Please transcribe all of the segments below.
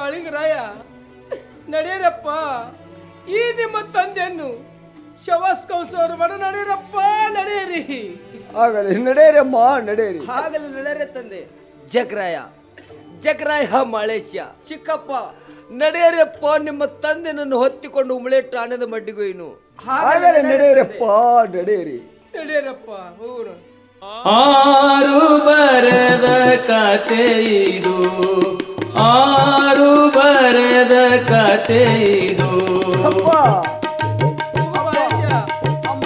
ಕಾಳಿಂಗರಾಯ ನಡೆಯರಪ್ಪ. ಈ ನಿಮ್ಮ ತಂದೆಯನ್ನು ಶವಾಸ್ ಕೌಸವರು ಮಡ ನಡೆಯರಪ್ಪ, ನಡೆಯಿರಿ. ಆಗಲಿ ನಡೆಯರಮ್ಮ, ನಡೆಯಿರಿ. ಆಗಲಿ ನಡೆಯರೆ ತಂದೆ. ಜಗ್ರಾಯ ಜಗ್ರಾಯ ಮಳೇಶ್ಯ ಚಿಕ್ಕಪ್ಪ ನಡೆಯರಪ್ಪ, ನಿಮ್ಮ ತಂದೆ ನನ್ನ ಹೊತ್ತಿಕೊಂಡು ಉಮಳೆ ಠಾಣದ ಮಡ್ಡಿಗೊಯ್ನು. ಆಗಲಿ ನಡೆಯರಪ್ಪ, ನಡೆಯಿರಿ. ನಡೆಯರಪ್ಪ ಹೋಗೋಣ. ಆರು ಬರೆದ ಕತೆ ಇದು, ಆರು ಬರೆದ ಕತೆ ಇದು. ಅಪ್ಪ ಮಹೇಶ, ಅಮ್ಮ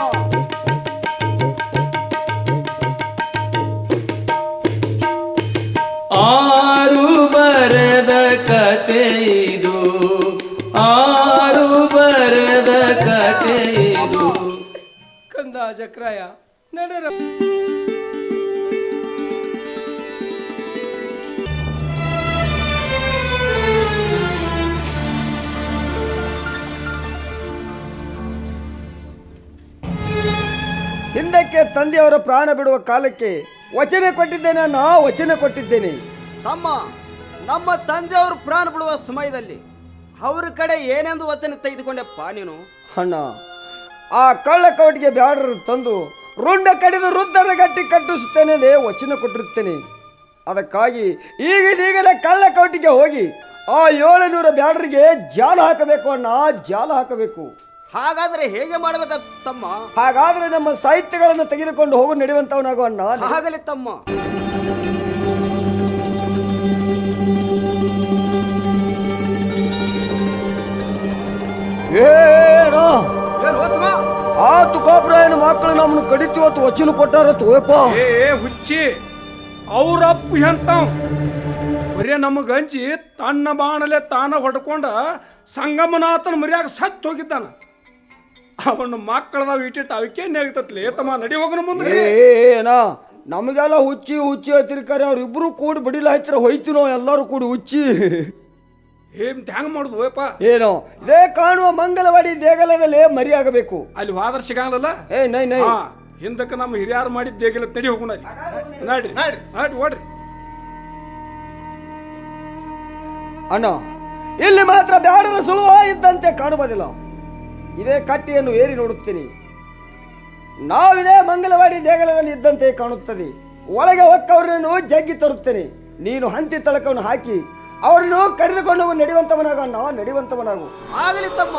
ಆರು ಬರೆದ ಕತೆ ಇದು, ಆರು ಬರೆದ ಕತೆ ಇದು. ಕಂದ ಜಕ್ರಾಯ ನಡೆಯರಪ್ಪ. ಹಿಂದಕ್ಕೆ ತಂದೆಯವರ ಪ್ರಾಣ ಬಿಡುವ ಕಾಲಕ್ಕೆ ವಚನ ಕೊಟ್ಟಿದ್ದೇನೆ, ನಾ ವಚನ ಕೊಟ್ಟಿದ್ದೇನೆ. ತಮ್ಮ, ನಮ್ಮ ತಂದೆಯವರು ಪ್ರಾಣ ಬಿಡುವ ಸಮಯದಲ್ಲಿ ಅವ್ರ ಕಡೆ ಏನೆಂದು ವಚನ ತೆಗೆದುಕೊಂಡೆಪ್ಪ ನೀನು? ಅಣ್ಣ, ಆ ಕಳ್ಳ ಕವಟಿಗೆ ಬ್ಯಾಡರು ತಂದು ರುಂಡ ಕಡಿದು ವೃದ್ಧರ ಗಟ್ಟಿ ಕಟ್ಟಿಸುತ್ತೇನೆ ವಚನ ಕೊಟ್ಟಿರುತ್ತೇನೆ. ಅದಕ್ಕಾಗಿ ಈಗಲೇ ಕಳ್ಳ ಕವಟಿಗೆ ಹೋಗಿ ಆ 700 ಬ್ಯಾಡರಿಗೆ ಜಾಲ ಹಾಕಬೇಕು ಅಣ್ಣ, ಜಾಲ ಹಾಕಬೇಕು. ಹಾಗಾದ್ರೆ ಹೇಗೆ ಮಾಡ್ಬೇಕ ತಮ್ಮ? ಹಾಗಾದ್ರೆ ನಮ್ಮ ಸಾಹಿತ್ಯಗಳನ್ನು ತೆಗೆದುಕೊಂಡು ಹೋಗು ನಡೆಯುವಂತವನಾಗು ಅಣ್ಣ. ಆಗಲಿ ತಮ್ಮ. ಏನೋ ಆ ತುಕಾಬ್ರಾಯನ ಮಕ್ಕಳು ನಮ್ಮನ್ನು ಕಡಿತೀವತ್ತು ವಚನ ಕೊಟ್ಟಾರ ತೋಯಪ್ಪ. ಹುಚ್ಚಿ ಅವ್ರಪ್ಪ ಎಂತಾವ್ ಬರೇ ನಮಗ ಹಂಚಿ ತನ್ನ ಬಾಣಲೆ ತಾನ ಹೊಡ್ಕೊಂಡ ಸಂಗಮನಾಥನ ಮರ್ಯಾಗ ಸತ್ತು ಹೋಗಿದ್ದಾನ. ಅವನ ಮಕ್ಕಳದಾವ ಇಟ್ಟಿಟ್ಟು ಅವಕ್ಕೆ ನೆಗತತ್ಲಿ ತಮ್ಮ ನಡಿ ಹೋಗೋಣ ಮುಂದೆ. ಏನ ನಮಗೆಲ್ಲ ಹುಚ್ಚಿ ಹುಚ್ಚಿ ಹತ್ತಿರ್ಕಾರೆ ಅವ್ರಿಬ್ರು ಕೂಡಿ ಬಡಿಲ ಹತ್ತಿರ ಹೋಯ್ತಿನೋ ಎಲ್ಲರೂ ಕೂಡಿ ಹುಚ್ಚಿ. ಏನ್ ಹ್ಯಾಂಗ ಮಾಡುದು ಹೋಯಪ್ಪ? ಏನೋ ಇದೇ ಕಾಣುವ ಮಂಗಲವಾಡಿ ದೇಗಲದಲ್ಲೇ ಮರಿಯಾಗಬೇಕು. ಅಲ್ಲಿ ವಾದರ್ ಸಿಗಂಗಲ್ಲ. ಏ ನೈ ನೈ ಹಿಂದಕ್ಕೆ ನಮ್ಮ ಹಿರಿಯರು ಮಾಡಿದ ದೇಗಿಲ್ಲ ನಡಿ ಹೋಗೋಣ. ಅಲ್ಲಿ ನಡ್ರಿ ನಡ್ರಿ ಓಡ್ರಿ. ಅಣ್ಣ, ಇಲ್ಲಿ ಮಾತ್ರ ಬ್ಯಾಡರ ಸುಳುವ ಇದ್ದಂತೆ ಕಾಣುವುದಿಲ್ಲ. ಇದೇ ಕಟ್ಟಿಯನ್ನು ಏರಿ ನೋಡುತ್ತೀನಿ. ನಾವಿದೇ ಮಂಗಲವಾಡಿ ದೇಗಲದಲ್ಲಿ ಇದ್ದಂತೆ ಕಾಣುತ್ತದೆ. ಒಳಗೆ ಹೊಕ್ಕವರನ್ನು ಜಗ್ಗಿ ತರುತ್ತೇನೆ. ನೀನು ಹಂತಿ ತಳಕವನ್ನು ಹಾಕಿ ಅವರನ್ನು ಕರೆದುಕೊಂಡು ನಡೆಯುವಂತವನಾಗ ಅಣ್ಣ, ನಡೆಯುವಂತವನಾಗು. ಆಗಲಿ ತಮ್ಮ.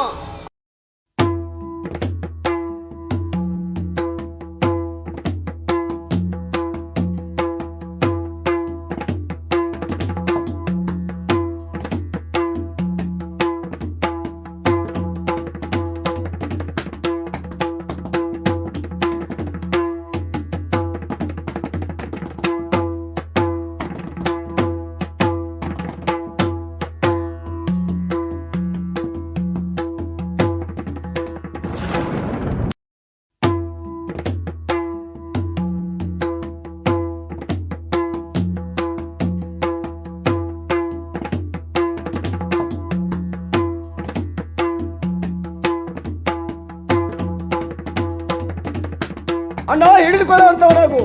ಅಣ್ಣ ಹಿಡಿದುಕೊಳ್ಳುವಂತವನಾಗು.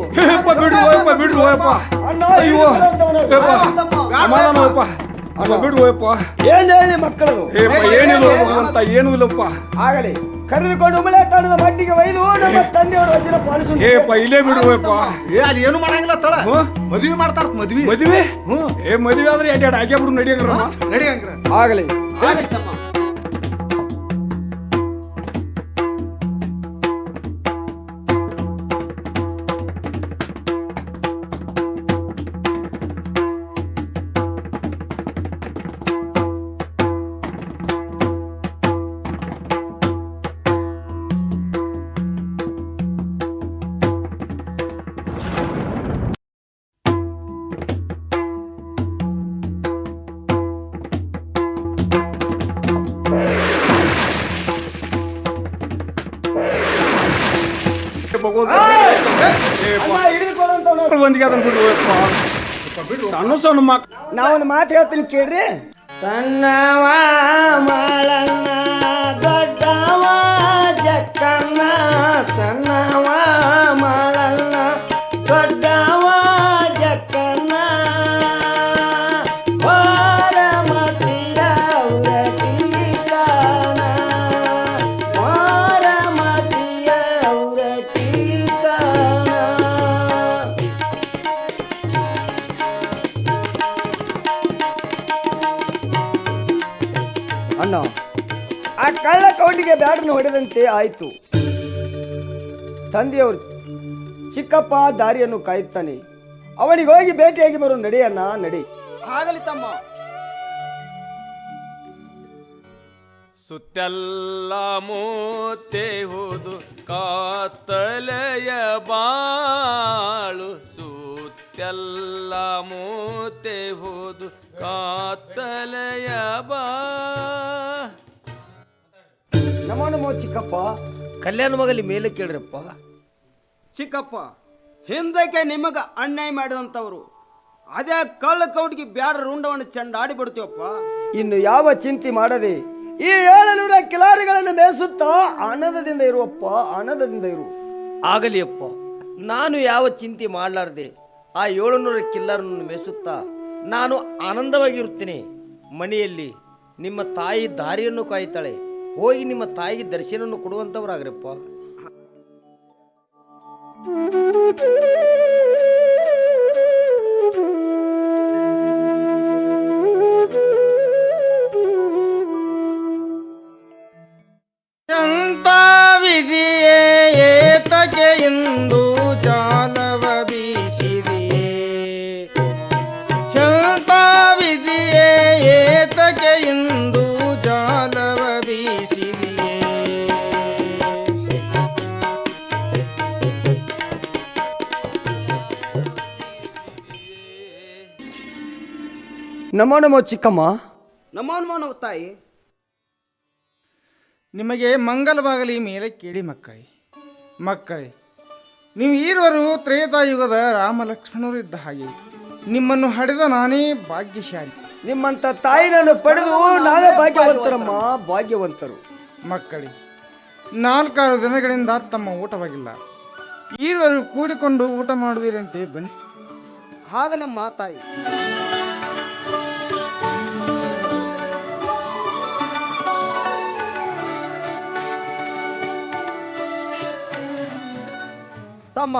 ಬಿಡ್ರಿ ಹೋಯಪ್ಪ, ಬಿಡ್ರಿ ಹೋಯಪ್ಪ. ಅಣ್ಣ ಅಯ್ಯೋ ಸಮಾಧಾನ ಹೋಯಪ್ಪ. ಅಣ್ಣ ಬಿಡು ಹೋಯಪ್ಪ. ಏನ್ ಹೇಳಿ ಮಕ್ಕಳು ಏನಿಲ್ಲ ಅಂತ ಏನೂ ಇಲ್ಲಪ್ಪ. ಆಗಲಿ ಕರೆದುಕೊಂಡು ಉಮಳೆಟಾಣದ ಮಟ್ಟಿಗೆ ಒಯ್ದು ನಮ್ಮ ತಂದೆಯವರು ವಚನ ಪಾಲಿಸು. ಇಲ್ಲೇ ಬಿಡು ಹೋಯಪ್ಪ. ಅಲ್ಲಿ ಏನು ಮಾಡಂಗಿಲ್ಲ ತಳ ಮದುವೆ ಮಾಡ್ತಾರ. ಮದ್ವಿ ಮದುವೆ ಮದುವೆ ಆದ್ರೆ ಎರಡು ಹಾಕೇ ಬಿಡು ನಡಿಯಂಗ್ರ ನಡಿ ಹಂಗ್ರ. ಆಗಲಿ ಆಗಲಿ ತಮ್ಮ. ಸಣ್ಣ ಸಣ್ಣ ಮಕ್ ನಾವೊಂದು ಮಾತು ಹೇಳ್ತೀನಿ ಕೇಳ್ರಿ. ಸಣ್ಣವ ಮಾಳಣ್ಣ ದೊಡ್ಡವ ಜಕ್ಕಣ್ಣ, ಸಣ್ಣವ ಮಾಳಣ್ಣ ದೊಡ್ಡವ ಜಕ್ಕಣ್ಣ, ಬಾರಮತಿ ಅಣ್ಣ, ಆ ಕಳ್ಳ ಕೌಟಿಗೆ ಬ್ಯಾಡನ್ನು ಹೊಡೆದಂತೆ ಆಯಿತು. ತಂದೆಯವರು ಚಿಕ್ಕಪ್ಪ ದಾರಿಯನ್ನು ಕಾಯುತ್ತಾನೆ. ಅವನಿಗೆ ಹೋಗಿ ಭೇಟಿಯಾಗಿ ಬರೋ ನಡೆಯಣ್ಣ, ನಡಿ. ಆಗಲಿ ತಮ್ಮ. ಸುತ್ತೆಲ್ಲ ಮೂತೆಹುದು ಕಾತಲೆಯ ಬಾಳು, ಸುತ್ತೆಲ್ಲ ಮೂತೆಹುದು ಕಾತಲೆಯ ಬಾ. ನಮೋ ನಮೋ ಚಿಕ್ಕಪ್ಪ. ಕಲ್ಯಾಣ ಮಗಲಿ ಮೇಲೆ ಕೇಳ್ರಪ್ಪ. ಚಿಕ್ಕಪ್ಪ, ಹಿಂದಕ್ಕೆ ನಿಮಗ ಅನ್ಯಾಯ ಮಾಡಿದಂಥವ್ರು ಅದೇ ಕಳ್ಳ ಕೌಟಿಗೆ ಬ್ಯಾಡ ರುಂಡವನ್ನು ಚೆಂಡಾಡಿ ಬಿಡ್ತೀವಪ್ಪ. ಇನ್ನು ಯಾವ ಚಿಂತೆ ಮಾಡದೆ ಈ 700 ಕಿಲಾರಿಗಳನ್ನು ಮೇಯಿಸುತ್ತಾ ಆನಂದದಿಂದ ಇರುವಪ್ಪ, ಆನಂದದಿಂದ ಇರು. ಆಗಲಿ ಅಪ್ಪ, ನಾನು ಯಾವ ಚಿಂತೆ ಮಾಡಲಾರ್ದೆ ಆ 700 ಕಿಲ್ಲರನ್ನು ಮೇಯಿಸುತ್ತಾ ನಾನು ಆನಂದವಾಗಿರುತ್ತೇನೆ. ಮನೆಯಲ್ಲಿ ನಿಮ್ಮ ತಾಯಿ ದಾರಿಯನ್ನು ಕಾಯ್ತಾಳೆ. ಹೋಗಿ ನಿಮ್ಮ ತಾಯಿಗೆ ದರ್ಶನವನ್ನು ಕೊಡುವಂಥವ್ರಾಗ್ರಪ್ಪ. ಎಂತ ವಿಧಿಯೇ ಏತಕ್ಕೆ ಎಂದು ಜಾಲವ ಬೀಸಿದೆಯೇ, ಎಂತ ವಿಧಿಯೇ ಏತಕ್ಕೆ ಎಂದು ಜಾಲವ ಬೀಸಿದೆಯೇ. ನಮೋ ನಮೋ ಚಿಕ್ಕಮ್ಮ. ನಮೋ ತಾಯಿ. ನಿಮಗೆ ಮಂಗಲವಾಗಲಿ ಮೇಲೆ ಕೇಳಿ ಮಕ್ಕಳೇ, ನೀವು ಈರುವರು ತ್ರೇತಾಯುಗದ ರಾಮಲಕ್ಷ್ಮಣರು ಇದ್ದ ಹಾಗೆ ನಿಮ್ಮನ್ನು ಹಡೆದ ನಾನೇ ಭಾಗ್ಯಶಾಲಿ. ನಿಮ್ಮಂತ ತಾಯಿನನ್ನು ಪಡೆದು ನಾವೇ ಭಾಗ್ಯವಂತರಮ್ಮ, ಭಾಗ್ಯವಂತರು. ಮಕ್ಕಳೇ, 4-6 ದಿನಗಳಿಂದ ತಮ್ಮ ಊಟವಾಗಿಲ್ಲ. ಈರುವರು ಕೂಡಿಕೊಂಡು ಊಟ ಮಾಡುವಿರಂತೆ, ಬನ್ನಿ. ಆಗಲಮ್ಮ ತಾಯಿ. ತಮ್ಮ,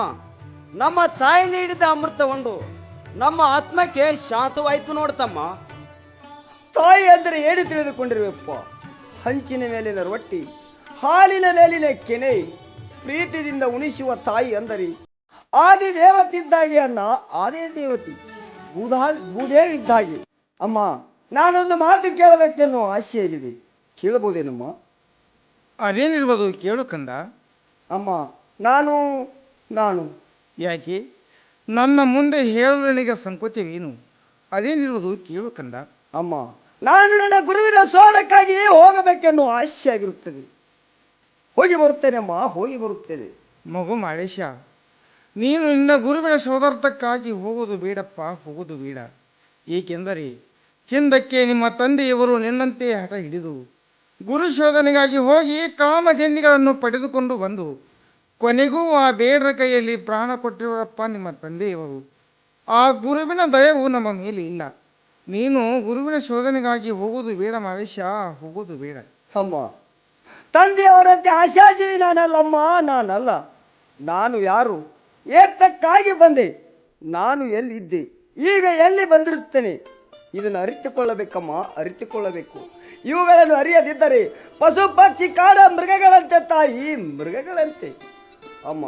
ನಮ್ಮ ತಾಯಿ ನೀಡಿದ ಅಮೃತ ಉಂಡು ನಮ್ಮ ಆತ್ಮಕ್ಕೆ ಶಾಂತವಾಯ್ತು ನೋಡ್ತಮ್ಮ. ತಾಯಿ ಅಂದರೆ ಏನು ತಿಳಿದುಕೊಂಡಿರುವಪ್ಪ? ಹಂಚಿನ ಮೇಲಿನ ರೊಟ್ಟಿ, ಹಾಲಿನ ಮೇಲಿನ ಕೆನೆ, ಪ್ರೀತಿಯಿಂದ ಉಣಿಸುವ ತಾಯಿ ಅಂದರೆ ಆದಿ ದೇವತಿದ್ದಾಗೆ ಅಣ್ಣ, ಆದಿ ದೇವತಿ ಭೂದೇವಿ ಇದ್ದಾಗೆ. ಅಮ್ಮ, ನಾನೊಂದು ಮಾತು ಕೇಳಬೇಕೆನ್ನೋ ಆಸೆಯಾಗಿದೆ, ಕೇಳಬಹುದೇನಮ್ಮ? ಅದೇನಿರ್ಬೋದು, ಕೇಳು ಕಂದ. ಅಮ್ಮ, ನಾನು ಯಾಕೆ ನನ್ನ ಮುಂದೆ ಹೇಳಲು ನನಗೆ ಸಂಕೋಚವೇನು? ಅದೇನಿರುವುದು, ಕೇಳು ಕಂದ. ಅಮ್ಮ, ನಾನು ನನ್ನ ಗುರುವಿನ ಸೋದಕ್ಕಾಗಿ ಹೋಗಬೇಕೆನ್ನೋ ಆಸೆಯಾಗಿರುತ್ತದೆ. ಹೋಗಿ ಬರುತ್ತೇನೆ ಅಮ್ಮ, ಹೋಗಿ ಬರುತ್ತೇನೆ. ಮಗು ಮಾಳೇಶ, ನೀನು ನಿನ್ನ ಗುರುವಿನ ಸೋದರ್ತಕ್ಕಾಗಿ ಹೋಗೋದು ಬೇಡಪ್ಪ, ಹೋಗೋದು ಬೇಡ. ಏಕೆಂದರೆ ಹಿಂದಕ್ಕೆ ನಿಮ್ಮ ತಂದೆಯವರು ನಿನ್ನಂತೆ ಹಠ ಹಿಡಿದು ಗುರು ಶೋಧನೆಗಾಗಿ ಹೋಗಿ ಕಾಮಜನ್ಯಗಳನ್ನು ಪಡೆದುಕೊಂಡು ಬಂದು ಕೊನೆಗೂ ಆ ಬೇಡರ ಕೈಯಲ್ಲಿ ಪ್ರಾಣ ಕೊಟ್ಟಿರುವಪ್ಪ ನಿಮ್ಮ ತಂದೆಯವರು. ಆ ಗುರುವಿನ ದಯವು ನಮ್ಮ ಮೇಲೆ ಇಲ್ಲ. ನೀನು ಗುರುವಿನ ಶೋಧನೆಗಾಗಿ ಹೋಗೋದು ಬೇಡ ಮಾವೇಶ, ಹೋಗೋದು ಬೇಡ. ಅಮ್ಮ, ತಂದೆಯವರಂತೆ ಆಶಾಜೀವಿ ನಾನಲ್ಲಮ್ಮ, ನಾನಲ್ಲ. ನಾನು ಯಾರು, ಏತಕ್ಕಾಗಿ ಬಂದೆ, ನಾನು ಎಲ್ಲಿದ್ದೆ, ಈಗ ಎಲ್ಲಿ ಬಂದಿರುತ್ತೇನೆ, ಇದನ್ನು ಅರಿತುಕೊಳ್ಳಬೇಕಮ್ಮ, ಅರಿತುಕೊಳ್ಳಬೇಕು. ಇವುಗಳನ್ನು ಅರಿಯದಿದ್ದರೆ ಪಶು ಪಕ್ಷಿ ಕಾಡ ಮೃಗಗಳಂತೆ ತಾಯಿ, ಮೃಗಗಳಂತೆ. ಅಮ್ಮ,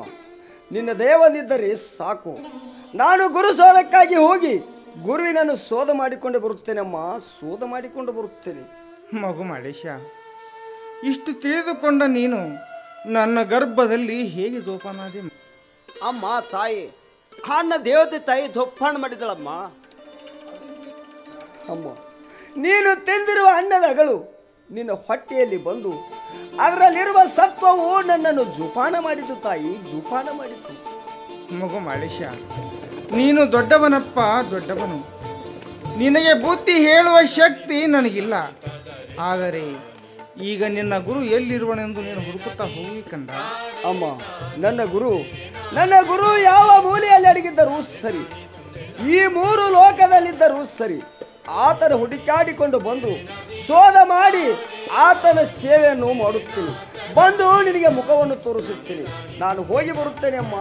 ನಿನ್ನ ದಯವಂದಿದ್ದರೆ ಸಾಕು. ನಾನು ಗುರು ಶೋಧಕ್ಕಾಗಿ ಹೋಗಿ ಗುರುವಿನನ್ನು ಶೋಧ ಮಾಡಿಕೊಂಡು ಬರುತ್ತೇನಮ್ಮ, ಶೋಧ ಮಾಡಿಕೊಂಡು ಬರುತ್ತೇನೆ. ಮಗು ಮಾಳೇಶ, ಇಷ್ಟು ತಿಳಿದುಕೊಂಡ ನೀನು ನನ್ನ ಗರ್ಭದಲ್ಲಿ ಹೇಗೆ ಜೋಪಾನಾದೆ? ಅಮ್ಮ ತಾಯಿ, ಅನ್ನ ದೇವತೆ ತಾಯಿ ಜೋಪಾನ ಮಾಡಿದಳಮ್ಮ. ಅಮ್ಮ, ನೀನು ತಿಂದಿರುವ ಅನ್ನದ ಅಗಳು ನಿನ್ನ ಹೊಟ್ಟೆಯಲ್ಲಿ ಬಂದು ಅದರಲ್ಲಿರುವ ಸತ್ವವು ನನ್ನನ್ನು ಜೋಪಾನ ಮಾಡಿತು ತಾಯಿ, ಜೋಪಾನ ಮಾಡಿತು. ಮಗು ಮಾಳೇಶ, ನೀನು ದೊಡ್ಡವನಪ್ಪ, ದೊಡ್ಡವನು. ನಿನಗೆ ಬುದ್ಧಿ ಹೇಳುವ ಶಕ್ತಿ ನನಗಿಲ್ಲ. ಆದರೆ ಈಗ ನಿನ್ನ ಗುರು ಎಲ್ಲಿರುವನೆಂದು ನೀನು ಹುಡುಕುತ್ತಾ ಹೋಗಿ ಕಂದ. ಅಮ್ಮ, ನನ್ನ ಗುರು ಯಾವ ಮೂಲೆಯಲ್ಲಿ ಅಡಗಿದ್ದರೂ ಸರಿ, ಈ 3 ಲೋಕದಲ್ಲಿದ್ದರೂ ಸರಿ, ಆತನ ಹುಡುಕಾಡಿಕೊಂಡು ಬಂದು ಶೋಧ ಮಾಡಿ ಆತನ ಸೇವೆಯನ್ನು ಮಾಡುತ್ತೇನೆ. ಬಂದು ನಿನಗೆ ಮುಖವನ್ನು ತೋರಿಸುತ್ತೇನೆ. ನಾನು ಹೋಗಿ ಬರುತ್ತೇನೆ ಅಮ್ಮ,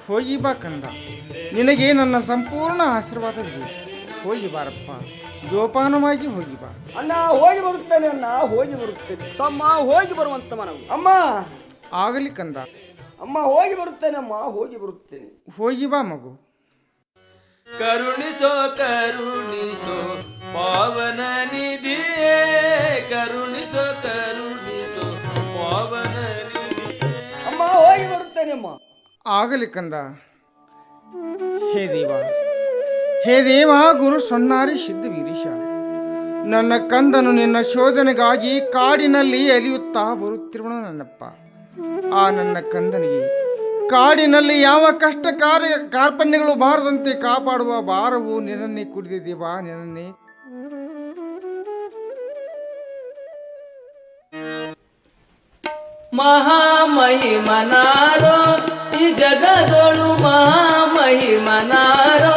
ಹೋಗಿ ಬಾ ಕಂದ. ನಿನಗೆ ನನ್ನ ಸಂಪೂರ್ಣ ಆಶೀರ್ವಾದವಿದೆ. ಹೋಗಿ ಬಾರಪ್ಪ, ಜೋಪಾನವಾಗಿ ಹೋಗಿ ಬಾ. ಅಣ್ಣ ಹೋಗಿ ಬರುತ್ತೇನೆ, ಅಣ್ಣ ಹೋಗಿ ಬರುತ್ತೇನೆ. ತಮ್ಮ ಹೋಗಿ ಬರುವಂತ ಮನವು. ಅಮ್ಮ ಆಗಲಿ ಕಂದ, ಅಮ್ಮ ಹೋಗಿ ಬರುತ್ತೇನೆ, ಅಮ್ಮ ಹೋಗಿ ಬರುತ್ತೇನೆ. ಹೋಗಿ ಬಾ ಮಗು. ಕರುಣಿಸೋ ಕರುಣಿಸೋ ಪಾವನ ನಿಧಿಯೇ, ಕರುಣಿಸೋ ಕರುಣಿಸೋ ಪಾವನ ನಿಧಿಯೇ. ಅಮ್ಮ ಹೋಗಿ ಬರುತ್ತೇನೆ ಅಮ್ಮ. ಆಗಲಿ ಕಂದ. ಹೇ ದೇವ, ಹೇ ದೇವ ಗುರು ಸೊನ್ನಾರಿ ಸಿದ್ಧ ವೀರೀಶ, ನನ್ನ ಕಂದನು ನಿನ್ನ ಶೋಧನೆಗಾಗಿ ಕಾಡಿನಲ್ಲಿ ಅಲಿಯುತ್ತಾ ಬರುತ್ತಿರುವನು ನನ್ನಪ್ಪ. ಆ ನನ್ನ ಕಂದನಿಗೆ ಕಾಡಿನಲ್ಲಿ ಯಾವ ಕಷ್ಟ ಕಾರ್ಪಣ್ಯಗಳು ಬಾರದಂತೆ ಕಾಪಾಡುವ ಭಾರವು ನಿನ್ನನ್ನೇ ಕುಡಿದೆ ದೇವ, ನಿನ್ನನ್ನೇ. ಮಹಾಮಹಿಮನಾರೋ ಈ ಜಗದೊಳು, ಮಹಾಮಹಿಮನಾರೋ,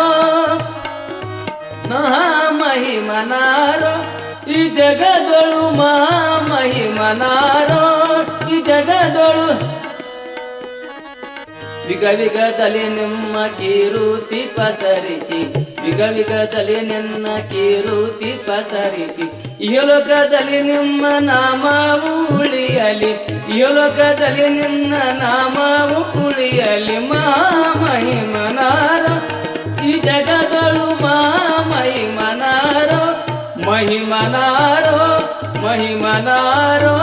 ಮಹಾಮಹಿಮನಾರೋ ಈ ಜಗದೊಳು, ಮಹಾಮಹಿಮನಾರೋ ಈ ಜಗದೊಳು. ವಿಗವಿಗದಲ್ಲಿ ನಿಮ್ಮ ಕೀರುತಿ ಪಸರಿಸಿ, ವಿಗವಿಗದಲ್ಲಿ ನಿನ್ನ ಕೀರುತಿ ಪಸರಿಸಿ, ಇಹಲೋಕದಲ್ಲಿ ನಿಮ್ಮ ನಾಮವು ಉಳಿಯಲಿ, ಇಹಲೋಕದಲ್ಲಿ ನಿನ್ನ ನಾಮವು ಉಳಿಯಲಿ. ಮಹಾಮಹಿಮನಾರೋ ಈ ಜಗದಳು, ಮಹಾಮಹಿಮನಾರೋ, ಮಹಿಮನಾರೋ, ಮಹಿಮನಾರೋ.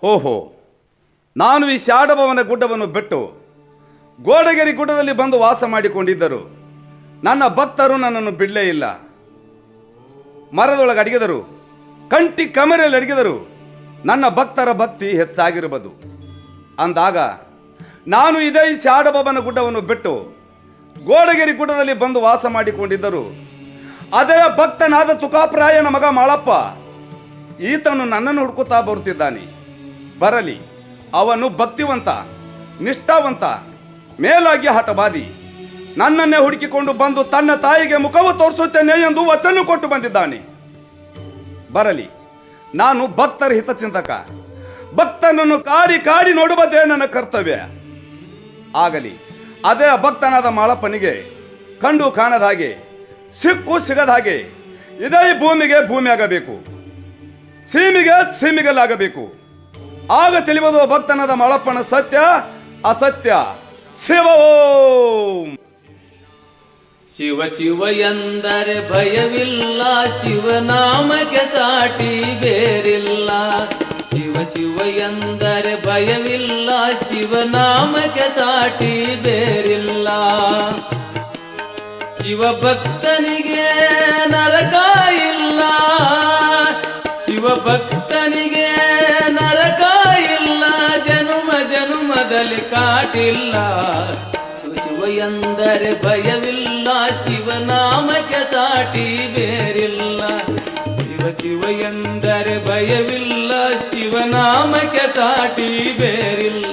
ಓಹೋ, ನಾನು ಈ ಶಾಡಭವನ ಗುಡ್ಡವನ್ನು ಬಿಟ್ಟು ಗೋಡಗೆರೆ ಗುಡ್ಡದಲ್ಲಿ ಬಂದು ವಾಸ ಮಾಡಿಕೊಂಡಿದ್ದರು. ನನ್ನ ಭಕ್ತರು ನನ್ನನ್ನು ಬಿಡಲೇ ಇಲ್ಲ. ಮರದೊಳಗೆ ಅಡಗಿದರು, ಕಂಟಿ ಕಮರೆಯಲ್ಲಿ ಅಡಗಿದರು. ನನ್ನ ಭಕ್ತರ ಭಕ್ತಿ ಹೆಚ್ಚಾಗಿರಬಹುದು. ಅಂದಾಗ ನಾನು ಇದೇ ಈ ಶಾಡಭವನ ಗುಡ್ಡವನ್ನು ಬಿಟ್ಟು ಗೋಡಗೆರೆ ಗುಡ್ಡದಲ್ಲಿ ಬಂದು ವಾಸ ಮಾಡಿಕೊಂಡಿದ್ದರು. ಅದೇ ಭಕ್ತನಾದ ತುಕಾಪ್ರಾಯನ ಮಗ ಮಾಳಪ್ಪ ಈತನು ನನ್ನನ್ನು ಹುಡುಕುತ್ತಾ ಬರುತ್ತಿದ್ದಾನೆ. ಬರಲಿ, ಅವನು ಭಕ್ತಿವಂತ, ನಿಷ್ಠಾವಂತ, ಮೇಲಾಗಿ ಹಠವಾದಿ. ನನ್ನನ್ನೇ ಹುಡುಕಿಕೊಂಡು ಬಂದು ತನ್ನ ತಾಯಿಗೆ ಮುಖವು ತೋರಿಸುತ್ತೇನೆ ಎಂದು ವಚನ ಕೊಟ್ಟು ಬಂದಿದ್ದಾನೆ. ಬರಲಿ, ನಾನು ಭಕ್ತರ ಹಿತಚಿಂತಕ. ಭಕ್ತನನ್ನು ಕಾಡಿ ಕಾಡಿ ನೋಡುವುದೇ ನನ್ನ ಕರ್ತವ್ಯ. ಆಗಲಿ, ಅದೇ ಭಕ್ತನಾದ ಮಾಳಪ್ಪನಿಗೆ ಕಂಡು ಕಾಣದ ಹಾಗೆ, ಸಿಕ್ಕು ಸಿಗದ ಹಾಗೆ ಇದೇ ಭೂಮಿಗೆ ಭೂಮಿ ಆಗಬೇಕು, ಸೀಮಿಗೆ ಸೀಮಿಗಲಾಗಬೇಕು. ಆಗ ತಿಳಿಯುವುದು ಭಕ್ತನಾದ ಮಾಳಪ್ಪನ ಸತ್ಯ ಅಸತ್ಯ. ಶಿವ ಓಂ. ಶಿವ ಶಿವ ಎಂದರೆ ಭಯವಿಲ್ಲ, ಶಿವನಾಮಕ್ಕೆ ಸಾಟಿ ಬೇರಿಲ್ಲ. ಶಿವ ಶಿವ ಎಂದರೆ ಭಯವಿಲ್ಲ, ಶಿವನಾಮಕ್ಕೆ ಸಾಟಿ ಬೇರಿಲ್ಲ. ಶಿವ ಭಕ್ತನಿಗೆ ನರಕ ಇಲ್ಲ, ಶಿವ ಭಕ್ತನಿಗೆ ನರಕ ಇಲ್ಲ, ಜನುಮ ಜನುಮದಲ್ಲಿ ಕಾಟಿಲ್ಲ. ಶಿವ ಶಿವ ಎಂದರೆ ಭಯವಿಲ್ಲ, ಶಿವನಾಮಕ್ಕೆ ಸಾಟಿ ಬೇರಿಲ್ಲ. ಶಿವ ಶಿವ ಎಂದರೆ ಭಯವಿಲ್ಲ, ಶಿವನಾಮಕ್ಕೆ ಸಾಟಿ ಬೇರಿಲ್ಲ.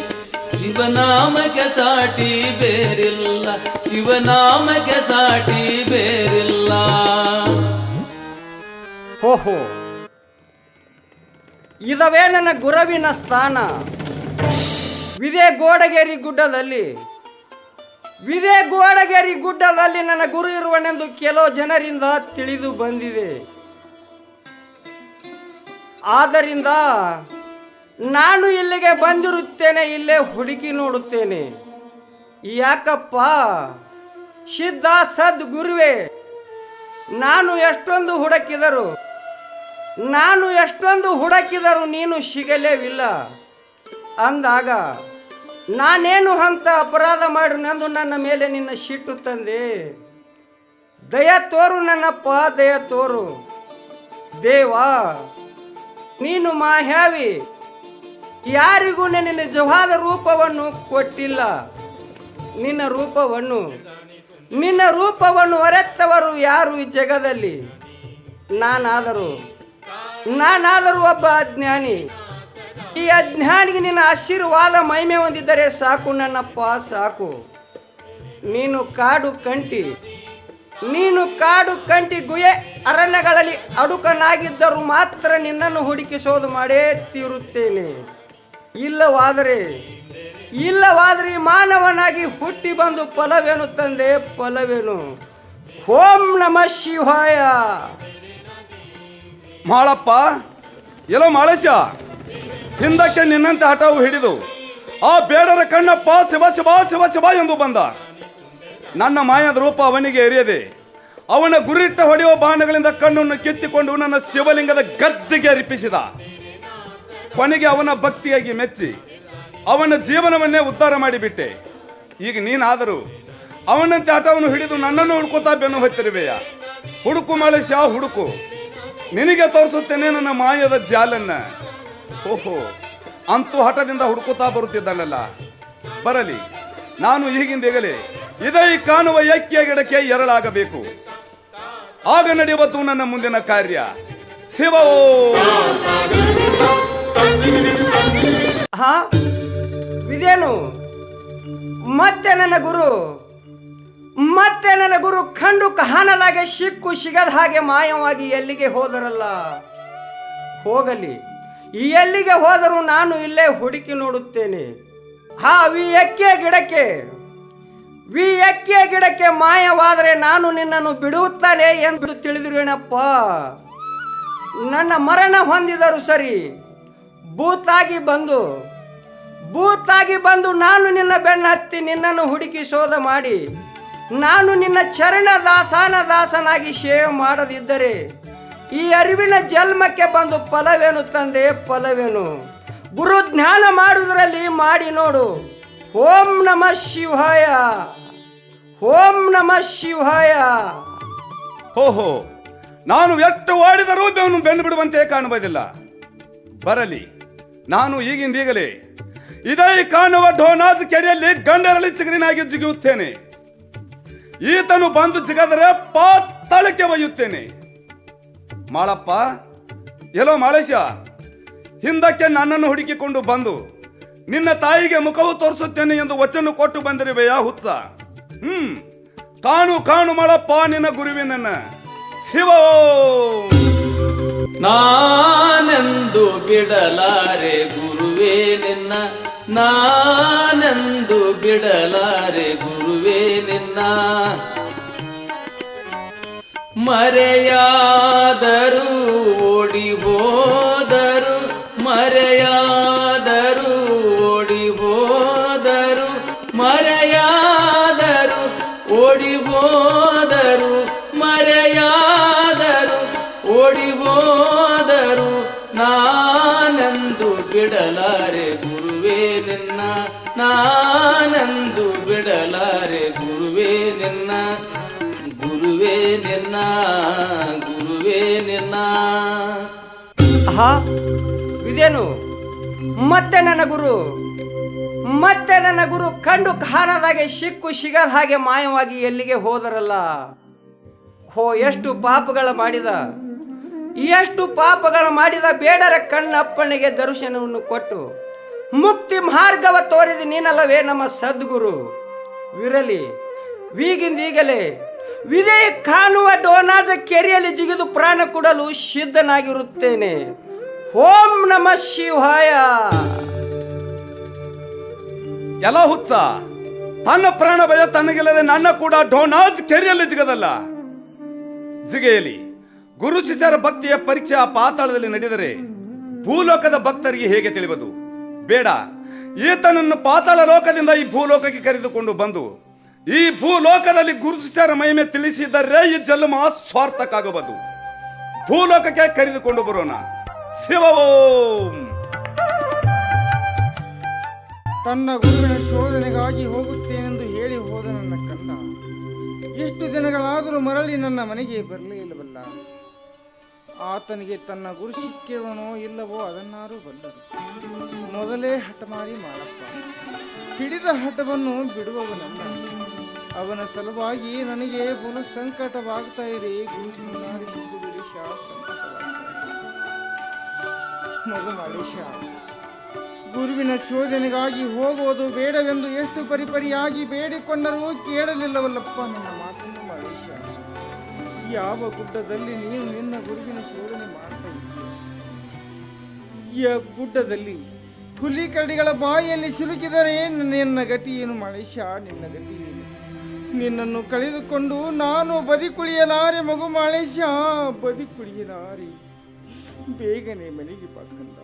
ಶಿವನಾಮಕ್ಕೆ ಸಾಟಿ ಬೇರಿಲ್ಲ, ಶಿವನಾಮಕ್ಕೆ ಸಾಟಿ ಬೇರಿಲ್ಲ. ಓಹೋ, ಇದವೇ ನನ್ನ ಗುರುವಿನ ಸ್ಥಾನ. ವಿದೇ ಗೋಡಗೇರಿ ಗುಡ್ಡದಲ್ಲಿ ನನ್ನ ಗುರು ಇರುವನೆಂದು ಕೆಲವು ಜನರಿಂದ ತಿಳಿದು ಬಂದಿದೆ. ಆದ್ದರಿಂದ ನಾನು ಇಲ್ಲಿಗೆ ಬಂದಿರುತ್ತೇನೆ, ಇಲ್ಲೇ ಹುಡುಕಿ ನೋಡುತ್ತೇನೆ. ಯಾಕಪ್ಪ ಸಿದ್ಧ ಸದ್ಗುರುವೇ, ನಾನು ಎಷ್ಟೊಂದು ಹುಡುಕಿದರು ನೀನು ಸಿಗಲೇವಿಲ್ಲ ಅಂದಾಗ ನಾನೇನು ಅಂತ ಅಪರಾಧ ಮಾಡಿನೆಂದು ನನ್ನ ಮೇಲೆ ನಿನ್ನ ಸಿಟ್ಟು ತಂದೆ. ದಯ ತೋರು ನನ್ನಪ್ಪ, ದಯ ತೋರು ದೇವಾ. ನೀನು ಮಾಯಾವಿ, ಯಾರಿಗೂ ನಿನ್ನ ನಿಜವಾದ ರೂಪವನ್ನು ಕೊಟ್ಟಿಲ್ಲ. ನಿನ್ನ ರೂಪವನ್ನು ಅರೆತ್ತವರು ಯಾರು ಈ ಜಗದಲ್ಲಿ? ನಾನಾದರೂ ಒಬ್ಬ ಅಜ್ಞಾನಿ. ಈ ಅಜ್ಞಾನಿಗೆ ನಿನ್ನ ಆಶೀರ್ವಾದ ಮಹಿಮೆ ಹೊಂದಿದ್ದರೆ ಸಾಕು ನನ್ನಪ್ಪ, ಸಾಕು. ನೀನು ಕಾಡು ಕಂಟಿ ಗುಹೆ ಅರಣ್ಯಗಳಲ್ಲಿ ಅಡುಕನಾಗಿದ್ದರೂ ಮಾತ್ರ ನಿನ್ನನ್ನು ಹುಡುಕಿಸೋದು ಮಾಡೇ ತೀರುತ್ತೇನೆ. ಇಲ್ಲವಾದರೆ ಮಾನವನಾಗಿ ಹುಟ್ಟಿ ಬಂದು ಫಲವೇನು ತಂದೆ, ಫಲವೇನು? ಓಂ ನಮಃ ಶಿವಾಯ. ಮಾಳಪ್ಪ, ಎಲ್ಲೋ ಮಾಳೇಶ, ಹಿಂದಕ್ಕೆ ನಿನ್ನಂತೆ ಹಠವು ಹಿಡಿದು ಆ ಬೇಡರ ಕಣ್ಣಪ್ಪ ಶಿವ ಶಿವ ಶಿವ ಶಿವ ಎಂದು ಬಂದ. ನನ್ನ ಮಾಯದ ರೂಪ ಅವನಿಗೆ ಎರಿಯದೆ ಅವನ ಗುರಿಟ್ಟ ಹೊಡೆಯುವ ಬಾಣಗಳಿಂದ ಕಣ್ಣನ್ನು ಕಿತ್ತಿಕೊಂಡು ನನ್ನ ಶಿವಲಿಂಗದ ಗದ್ದಿಗೆ ಅರ್ಪಿಸಿದ. ಕೊನೆಗೆ ಅವನ ಭಕ್ತಿಯಾಗಿ ಮೆಚ್ಚಿ ಅವನ ಜೀವನವನ್ನೇ ಉದ್ಧಾರ ಮಾಡಿಬಿಟ್ಟೆ. ಈಗ ನೀನಾದರೂ ಅವನಂತೆ ಹಠವನ್ನು ಹಿಡಿದು ನನ್ನನ್ನು ಹುಡುಕುತ್ತಾ ಬೆನ್ನು ಹತ್ತಿರುವೆಯ. ಹುಡುಕು ಮಾಳೇಶ, ಹುಡುಕು. ನಿನಗೆ ತೋರಿಸುತ್ತೇನೆ ನನ್ನ ಮಾಯದ ಜಾಲನ್ನ. ಓಹೋ, ಅಂತೂ ಹಠದಿಂದ ಹುಡುಕುತ್ತಾ ಬರುತ್ತಿದ್ದಾನಲ್ಲ. ಬರಲಿ, ನಾನು ಈಗಿಂದೀಗಲೇ ಇದೇ ಕಾಣುವ ಎಕ್ಕಿಯ ಗಿಡಕ್ಕೆ ಎರಳಾಗಬೇಕು. ಆಗ ನಡೆಯುವುದು ನನ್ನ ಮುಂದಿನ ಕಾರ್ಯ. ಶಿವ. ಹಾ, ಇದೇನು? ಮತ್ತೆ ನನ್ನ ಗುರು ಕಂಡು ಕಾಣದಾಗೆ ಸಿಕ್ಕು ಸಿಗದ ಹಾಗೆ ಮಾಯವಾಗಿ ಎಲ್ಲಿಗೆ ಹೋದರಲ್ಲ. ಹೋಗಲಿ, ಎಲ್ಲಿಗೆ ಹೋದರೂ ನಾನು ಇಲ್ಲೇ ಹುಡುಕಿ ನೋಡುತ್ತೇನೆ. ಹಾ, ವಿ ಎಕ್ಕೆಯ ಗಿಡಕ್ಕೆ ಮಾಯವಾದರೆ ನಾನು ನಿನ್ನನ್ನು ಬಿಡುತ್ತಾನೆ ಎಂದು ತಿಳಿದಿರುವೇನಪ್ಪ. ನನ್ನ ಮರಣ ಹೊಂದಿದರು ಸರಿ, ಭೂತಾಗಿ ಬಂದು ನಾನು ನಿನ್ನ ಬೆನ್ನ ಹತ್ತಿ ನಿನ್ನನ್ನು ಹುಡುಕಿ ಶೋಧ ಮಾಡಿ ನಾನು ನಿನ್ನ ಚರಣ ದಾಸನಾಗಿ ಸೇವೆ ಮಾಡದಿದ್ದರೆ ಈ ಅರಿವಿನ ಜನ್ಮಕ್ಕೆ ಬಂದು ಫಲವೇನು ತಂದೆ, ಫಲವೇನು? ಗುರು ಜ್ಞಾನ ಮಾಡುವುದರಲ್ಲಿ ಮಾಡಿ ನೋಡು. ಓಂ ನಮಃ ಶಿವಾಯ, ಓಂ ನಮಃ ಶಿವಾಯ. ಓಹೋ, ನಾನು ಎಷ್ಟು ಓಡಿದರೂ ಅವನು ಬೆನ್ನು ಬಿಡುವಂತೆ ಕಾಣುವುದಿಲ್ಲ. ಬರಲಿ, ನಾನು ಈಗಿಂದೀಗಲೇ ಇದೇ ಕಾಣುವ ಢೋನಾಜ್ ಕೆರೆಯಲ್ಲಿ ಗಂಡರಳಿ ಚಿಗುರಿನಾಗಿ ಜಿಗಿಯುತ್ತೇನೆ. ಈತನು ಬಂದು ಜಿಗದರೆ ಪಾತಾಳಕ್ಕೆ ಒಯ್ಯುತ್ತೇನೆ. ಮಾಳಪ್ಪ, ಎಲ್ಲೋ ಮಾಳೇಶ, ಹಿಂದಕ್ಕೆ ನನ್ನನ್ನು ಹುಡುಕಿಕೊಂಡು ಬಂದು ನಿನ್ನ ತಾಯಿಗೆ ಮುಖವು ತೋರಿಸುತ್ತೇನೆ ಎಂದು ವಚನ ಕೊಟ್ಟು ಬಂದಿರುವೆಯಾ ಹುಚ್ಚ? ಕಾಣು ಮಾಳಪ್ಪ ನಿನ್ನ ಗುರುವಿನನ್ನ. ಶಿವ. ನಾನೆಂದು ಬಿಡಲಾರೆ ಗುರುವೇ ನಿನ್ನ, ನಾನೆಂದು ಬಿಡಲಾರೆ ಗುರುವೇ ನಿನ್ನ. ಮರೆಯಾದರು ಓಡಿ ಹೋದರು, ಮರೆಯಾದರು ಓಡಿ ಹೋದರು, ಮರೆಯಾದರು ಓಡಿ ಹೋದರು, ಮರೆಯಾದರು ಓಡಿ ಹೋದರು. ನಾನೆಂದು ಬಿಡಲಾರೆ ಗುರುವೇ ನಿನ್ನ, ನಾನೆಂದು ಬಿಡಲಾರೆ ಗುರುವೇ ನಿನ್ನ, ಗುರುವೇ ನಿನ್ನ, ಗುರುವೇ ನಿನ್ನ. ಹಾ, ಇದೇನು? ಮತ್ತೆ ನನ್ನ ಗುರು ಕಂಡು ಕಾಣದಾಗೆ ಸಿಕ್ಕು ಸಿಗದ ಹಾಗೆ ಮಾಯವಾಗಿ ಎಲ್ಲಿಗೆ ಹೋದರಲ್ಲ. ಎಷ್ಟು ಪಾಪಗಳ ಮಾಡಿದ ಬೇಡರ ಕಣ್ಣಪ್ಪನಿಗೆ ದರ್ಶನವನ್ನು ಕೊಟ್ಟು ಮುಕ್ತಿ ಮಾರ್ಗವ ತೋರಿದ ನೀನಲ್ಲವೇ ನಮ್ಮ ಸದ್ಗುರು. ವಿರಲಿ, ಈಗಿಂದೀಗಲೇ ವಿದೇ ಕಾಣುವ ಡೋನಾದ ಕೆರೆಯಲ್ಲಿ ಜಿಗಿದು ಪ್ರಾಣ ಕೊಡಲು ಸಿದ್ಧನಾಗಿರುತ್ತೇನೆ. ಓಂ ನಮಃ ಶಿವಾಯ. ಎಲ್ಲ ಹುಚ್ಚ, ತನ್ನ ಪ್ರಾಣ ಭಯ ತನಗಿಲ್ಲದೆ ನನ್ನ ಕೂಡ ಡೋನಾಜ್ ಕೆರೆಯಲ್ಲಿ ಜಿಗದಲ್ಲ. ಜಿಗೆಯಲಿ. ಗುರು ಶಿಷ್ಯರ ಭಕ್ತಿಯ ಪರೀಕ್ಷೆ ಆ ಪಾತಾಳದಲ್ಲಿ ನಡೆದರೆ ಭೂಲೋಕದ ಭಕ್ತರಿಗೆ ಹೇಗೆ ತಿಳಿಯುವುದು? ಬೇಡ, ಈತನನ್ನು ಪಾತಾಳ ಲೋಕದಿಂದ ಈ ಭೂಲೋಕಕ್ಕೆ ಕರೆದುಕೊಂಡು ಬಂದು ಈ ಭೂಲೋಕದಲ್ಲಿ ಗುರು ಶಿಷ್ಯರ ಮಹಿಮೆ ತಿಳಿಸಿದರೆ ಈ ಜನ್ಮ ಸ್ವಾರ್ಥಕ್ಕಾಗಬಹುದು. ಭೂಲೋಕಕ್ಕೆ ಕರೆದುಕೊಂಡು ಬರೋಣ. ಶಿವ. ತನ್ನ ಗುರುವಿನ ಶೋಧನೆಗಾಗಿ ಹೋಗುತ್ತೇನೆಂದು ಹೇಳಿ ಹೋದ ನನ್ನ ಕಂದ ಎಷ್ಟು ದಿನಗಳಾದರೂ ಮರಳಿ ನನ್ನ ಮನೆಗೆ ಬರಲೇ ಇಲ್ಲವಲ್ಲ. ಆತನಿಗೆ ತನ್ನ ಗುರು ಸಿಕ್ಕಿರುವನೋ ಇಲ್ಲವೋ ಅದನ್ನಾರು ಬಲ್ಲರು. ಮೊದಲೇ ಹಠ ಮಾಡಿ ಮಾಡಪ್ಪ, ಹಿಡಿದ ಹಠವನ್ನು ಬಿಡುವವನಲ್ಲ. ಅವನ ಸಲುವಾಗಿ ನನಗೆ ಬಲು ಸಂಕಟವಾಗ್ತಾ ಇದೆ. ಮಗು ಮಾಳೇಶ, ಗುರುವಿನ ಶೋಧನೆಗಾಗಿ ಹೋಗುವುದು ಬೇಡವೆಂದು ಎಷ್ಟು ಪರಿಪರಿಯಾಗಿ ಬೇಡಿಕೊಂಡರೂ ಕೇಳಲಿಲ್ಲವಲ್ಲಪ್ಪ ನನ್ನ ಮಾತನ್ನು ಮಾಳೇಶ. ಯಾವ ಗುಡ್ಡದಲ್ಲಿ ನೀನು ನಿನ್ನ ಗುರುವಿನ ಶೋಧನೆ ಮಾಡ್ತಾ ಇದ್ದೀಯ? ಈ ಗುಡ್ಡದಲ್ಲಿ ಹುಲಿ ಕರಡಿಗಳ ಬಾಯಿಯಲ್ಲಿ ಸಿಲುಕಿದರೆ ನಿನ್ನ ಗತಿ ಏನು ಮಳೇಶ, ನಿನ್ನ ಗತಿ ಏನು? ನಿನ್ನನ್ನು ಕಳೆದುಕೊಂಡು ನಾನು ಬದಿಕುಳಿಯಲಾರೆ ಮಗು ಮಳೇಶ, ಬದಿಕುಳಿಯಲಾರೆ. ಬೇಗನೆ ಮನೆಗೆ ಬಂದ,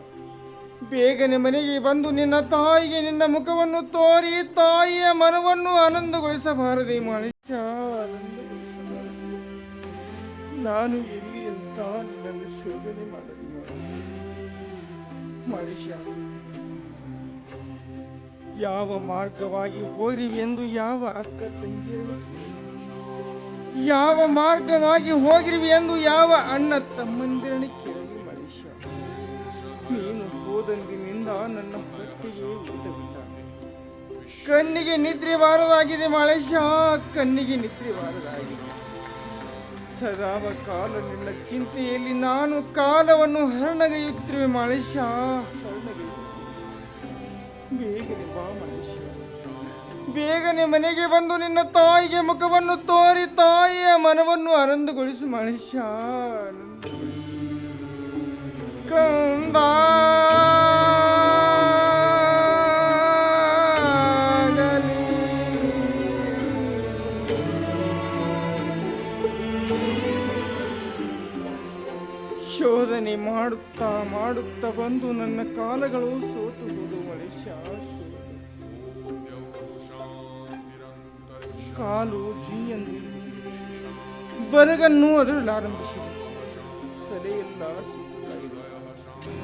ಬೇಗನೆ ಮನೆಗೆ ಬಂದು ನಿನ್ನ ತಾಯಿಗೆ ನಿನ್ನ ಮುಖವನ್ನು ತೋರಿ ತಾಯಿಯ ಮನವನ್ನು ಆನಂದಗೊಳಿಸಬಾರದೆ ಮಳೇಶ, ಆನಂದಗೊಳಿಸಬಾರದೆ. ನಾನು ಎಲ್ಲಿ ಅಂತ ನಿನ್ನನ್ನು ಶೋಧನೆ ಮಾಡಲಿ ಮಳೇಶ. ಯಾವ ಮಾರ್ಗವಾಗಿ ಹೋಗಿರಿ ಎಂದು ಯಾವ ಅಕ್ಕ ತಂಗಿಯರು, ಯಾವ ಮಾರ್ಗವಾಗಿ ಹೋಗಿರುವಿ ಎಂದು ಯಾವ ಅಣ್ಣ ತಮ್ಮಂದಿರನ್ನು ಕೇಳಲಿ ಮಳೇಶ. ನೀನು ಹೋದಂದಿನಿಂದ ನನ್ನ ಹೊಟ್ಟೆಗೆ ಊಟವಿಲ್ಲ, ಕಣ್ಣಿಗೆ ನಿದ್ರೆ ಬಾರದಾಗಿದೆ ಮಳೇಶ, ಕಣ್ಣಿಗೆ ನಿದ್ರೆ ಬಾರದಾಗಿದೆ. ಸದಾವ ಕಾಲ ನಿನ್ನ ಚಿಂತೆಯಲ್ಲಿ ನಾನು ಕಾಲವನ್ನು ಹರಣಗೈಯುತ್ತಿರುವೆ ಮಳೇಶ, ಹರಣಗೈಯುತ್ತಿರುವೆ. ಬೇಗನೆ ಬಾ ಮಳೇಶ, ಬೇಗನೆ ಮನೆಗೆ ಬಂದು ನಿನ್ನ ತಾಯಿಗೆ ಮುಖವನ್ನು ತೋರಿ ತಾಯಿಯ ಮನವನ್ನು ಆನಂದಗೊಳಿಸು ಮಳೇಶ, ಆನಂದಗೊಳಿಸು. ಕಂದ ಶೋಧನೆ ಮಾಡುತ್ತಾ ಮಾಡುತ್ತಾ ಬಂದು ನನ್ನ ಕಾಲಗಳು ಸೋತು ಹೋದು ಮಳೇಶ. ಕಾಲು ಜುಯ್ಯಂದು ಬರಗನ್ನು ಅದರಲಾರಂಭಿಸಿದೆ, ತಲೆಯೆಲ್ಲ ಸುತ್ತಾಗಿದೆ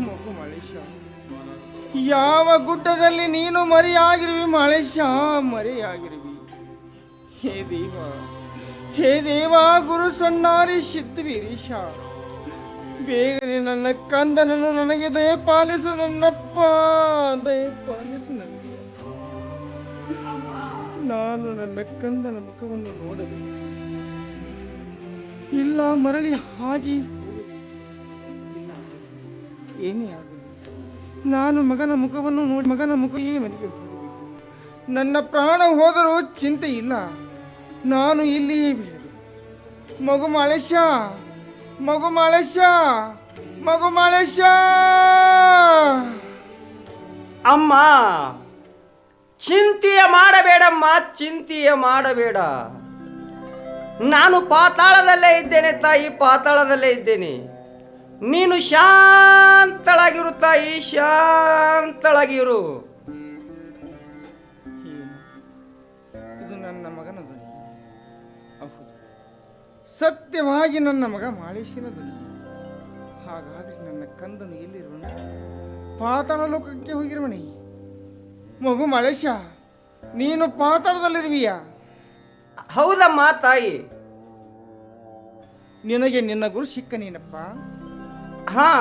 ಮಗು ಮಳೇಶ. ಯಾವ ಗುಡ್ಡದಲ್ಲಿ ನೀನು ಮರೆಯಾಗಿರುವಿ ಮಳೇಶ, ಮರೆಯಾಗಿರುವಿ. ಹೇ ದೇವ, ಹೇ ದೇವ, ಗುರು ಸೊನ್ನಾರಿ ಸಿದ್ಧ ವೀರೀಶ, ಬೇಗನೆ ನನ್ನ ಕಂದನನ್ನು ನನಗೆ ದಯಪಾಲಿಸು ನನ್ನಪ್ಪ, ದಯಪಾಲಿಸು ನನಗೆ. ನಾನು ನನ್ನ ಕಂದನ ಮುಖವನ್ನು ನೋಡಬೇಕು, ಇಲ್ಲ ಮರಳಿ ಹಾಗೆ ಏನೇ ಆಗಲಿ, ನಾನು ಮಗನ ಮುಖವನ್ನು ನೋಡಿ ಮಗನ ಮುಖವೇ ಮನೆಗೆ ಹೋಗಬೇಕು. ನನ್ನ ಪ್ರಾಣ ಹೋದರೂ ಚಿಂತೆ ಇಲ್ಲ, ನಾನು ಇಲ್ಲಿಯೇ ಬೀಳಬೇಕು. ಮಗು ಮಳೇಶ, ಮಗು ಮಳೇಶ, ಮಗು ಮಳೇಶ. ಅಮ್ಮ, ಚಿಂತೆಯ ಮಾಡಬೇಡಮ್ಮ, ಚಿಂತೆಯ ಮಾಡಬೇಡ. ನಾನು ಪಾತಾಳದಲ್ಲೇ ಇದ್ದೇನೆ ತಾಯಿ, ಪಾತಾಳದಲ್ಲೇ ಇದ್ದೇನೆ. ನೀನು ಶಾಂತಳಾಗಿರು ತಾಯಿ, ಶಾಂತಳಾಗಿರು. ಇದು ನನ್ನ ಮಗನ ಧ್ವನಿ, ಹೌದು, ಸತ್ಯವಾಗಿ ನನ್ನ ಮಗ ಮಾಳೇಶನ ಧ್ವನಿ. ಹಾಗಾದ್ರೆ ನನ್ನ ಕಂದನು ಎಲ್ಲಿರುವನು? ಪಾತಾಳ ಲೋಕಕ್ಕೆ ಹೋಗಿರುವನೇ? ಮಗು ಮಳೇಶ, ನೀನು ಪಾತಾಳದಲ್ಲಿರುವಿಯಾ? ಹೌದಮ್ಮ ತಾಯಿ. ನಿನಗೆ ನಿನ್ನ ಗುರು ಸಿಕ್ಕನೇನಪ್ಪ? ಹಾ,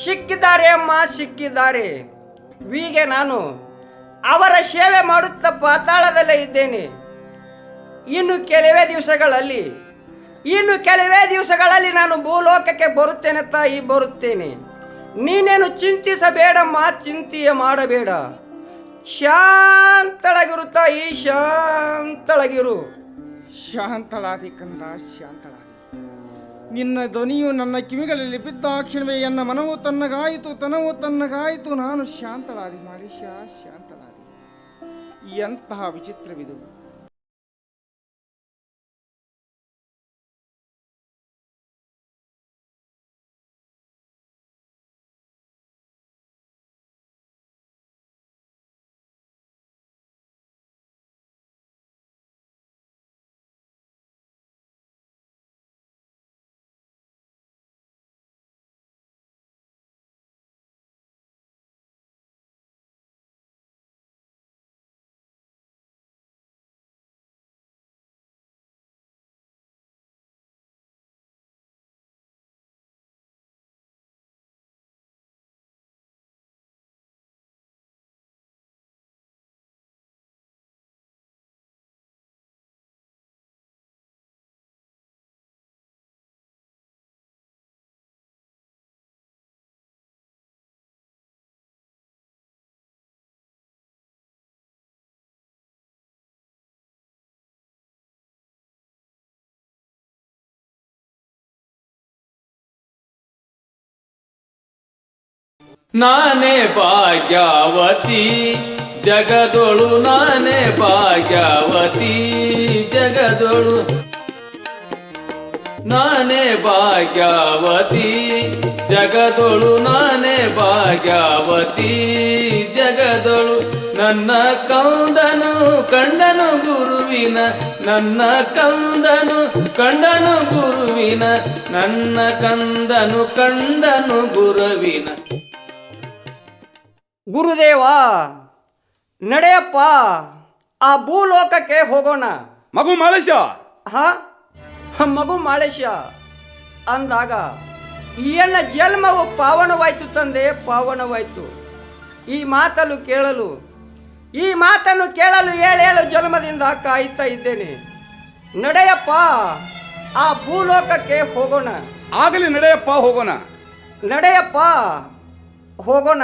ಸಿಕ್ಕಿದ್ದಾರೆ ಅಮ್ಮ, ಸಿಕ್ಕಿದ್ದಾರೆ. ಹೀಗೆ ನಾನು ಅವರ ಸೇವೆ ಮಾಡುತ್ತಾ ಪಾತಾಳದಲ್ಲೇ ಇದ್ದೇನೆ. ಇನ್ನು ಕೆಲವೇ ದಿವಸಗಳಲ್ಲಿ ನಾನು ಭೂಲೋಕಕ್ಕೆ ಬರುತ್ತೇನೆ ತಾಯಿ, ಬರುತ್ತೇನೆ. ನೀನೇನು ಚಿಂತಿಸಬೇಡಮ್ಮ, ಚಿಂತೆಯ ಮಾಡಬೇಡ. ಶಾಂತಳಾಗಿರು ತಾಯಿ, ಶಾಂತಳಾಗಿರು. ಶಾಂತಳಾದಿ ಕಂದ, ಶಾಂತಳಾದಿ. ನಿನ್ನ ಧ್ವನಿಯು ನನ್ನ ಕಿವಿಗಳಲ್ಲಿ ಬಿದ್ದಾಕ್ಷಣವೇ ಎನ್ನ ಮನವು ತನ್ನಗಾಯಿತು, ತನವು ತನ್ನಗಾಯಿತು. ನಾನು ಶಾಂತಳಾದಿ ಮಾಳೇಶ, ಶಾಂತಳಾದಿ. ಎಂತಹ ವಿಚಿತ್ರವಿದು! ನಾನೇ ಭಾಗ್ಯವತಿ ಜಗದೊಳು ನಾನೇ ಭಾಗ್ಯವತಿ ಜಗದೊಳು ನಾನೇ ಭಾಗ್ಯವತಿ ಜಗದೊಳು ನಾನೇ ಭಾಗ್ಯವತಿ ಜಗದೊಳು ನನ್ನ ಕಂದನು ಕಂಡನು ಗುರುವಿನ ನನ್ನ ಕಂದನು ಕಂಡನು ಗುರುವಿನ ನನ್ನ ಕಂದನು ಕಂಡನು ಗುರುವಿನ. ಗುರುದೇವ ನಡೆಯಪ್ಪ, ಆ ಭೂಲೋಕಕ್ಕೆ ಹೋಗೋಣ. ಮಗು ಮಾಲೇಶ, ಹಾ ಮಗು ಮಾಳೇಶ ಅಂದಾಗ ಎನ್ನ ಜನ್ಮವು ಪಾವನವಾಯ್ತು ತಂದೆ, ಪಾವನವಾಯ್ತು. ಈ ಮಾತನ್ನು ಕೇಳಲು ಏಳೇಳು ಜನ್ಮದಿಂದ ಕಾಯ್ತಾ ಇದ್ದೇನೆ. ನಡೆಯಪ್ಪ, ಆ ಭೂಲೋಕಕ್ಕೆ ಹೋಗೋಣ. ಆಗಲಿ ನಡೆಯಪ್ಪ, ಹೋಗೋಣ. ನಡೆಯಪ್ಪ, ಹೋಗೋಣ.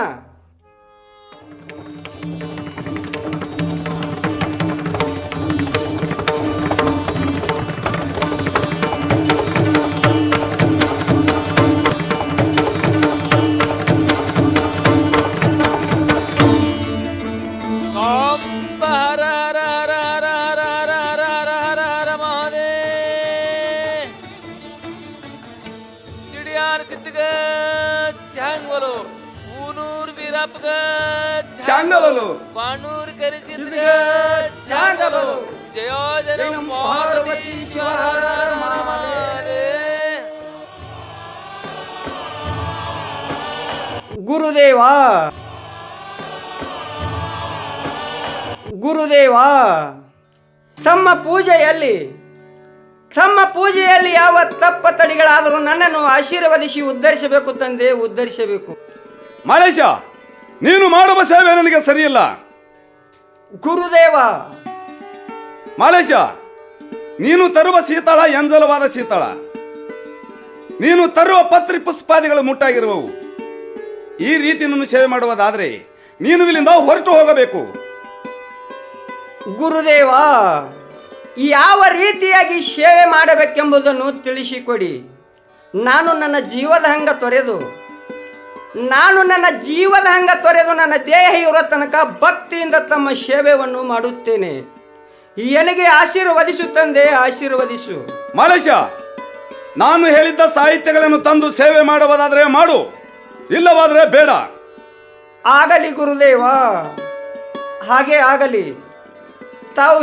ಚಾಂಗಲಲು ಕಾನೂರು ಕರೆಸಿದ ಚಾಂಗಲು ಜಯೋಜನ ಗುರುದೇವ ಗುರುದೇವ, ತಮ್ಮ ಪೂಜೆಯಲ್ಲಿ ಯಾವ ತಪ್ಪ ತಡಿಗಳಾದರೂ ನನ್ನನ್ನು ಆಶೀರ್ವದಿಸಿ ಉದ್ಧರಿಸಬೇಕು ತಂದೆ, ಉದ್ಧರಿಸಬೇಕು. ಮಾಲೇಶ, ನೀನು ಮಾಡುವ ಸೇವೆ ನನಗೆ ಸರಿಯಿಲ್ಲ. ಗುರುದೇವ ಮಾಲೇಶ, ನೀನು ತರುವ ಶೀತಳ ಎಂಜಲವಾದ ಶೀತಳ. ನೀನು ತರುವ ಪತ್ರಿ ಪುಷ್ಪಾದಿಗಳು ಮುಟ್ಟಾಗಿರುವವು. ಈ ರೀತಿ ನೀನು ಸೇವೆ ಮಾಡುವುದಾದ್ರೆ ನೀನು ಇಲ್ಲಿಂದ ಹೊರಟು ಹೋಗಬೇಕು. ಗುರುದೇವ, ಯಾವ ರೀತಿಯಾಗಿ ಸೇವೆ ಮಾಡಬೇಕೆಂಬುದನ್ನು ತಿಳಿಸಿಕೊಡಿ. ನಾನು ನನ್ನ ಜೀವದ ಹಂಗ ತೊರೆದು ನನ್ನ ದೇಹ ಇರೋ ತನಕ ಭಕ್ತಿಯಿಂದ ತಮ್ಮ ಸೇವೆಯನ್ನು ಮಾಡುತ್ತೇನೆ. ನನಗೆ ಆಶೀರ್ವದಿಸು ತಂದೆ, ಆಶೀರ್ವದಿಸು. ಮಾಲೇಶ, ನಾನು ಹೇಳಿದ್ದ ಸಾಹಿತ್ಯಗಳನ್ನು ತಂದು ಸೇವೆ ಮಾಡುವುದಾದರೆ ಮಾಡು, ಇಲ್ಲವಾದರೆ ಬೇಡ. ಆಗಲಿ ಗುರುದೇವ, ಹಾಗೆ ಆಗಲಿ. ತಾವು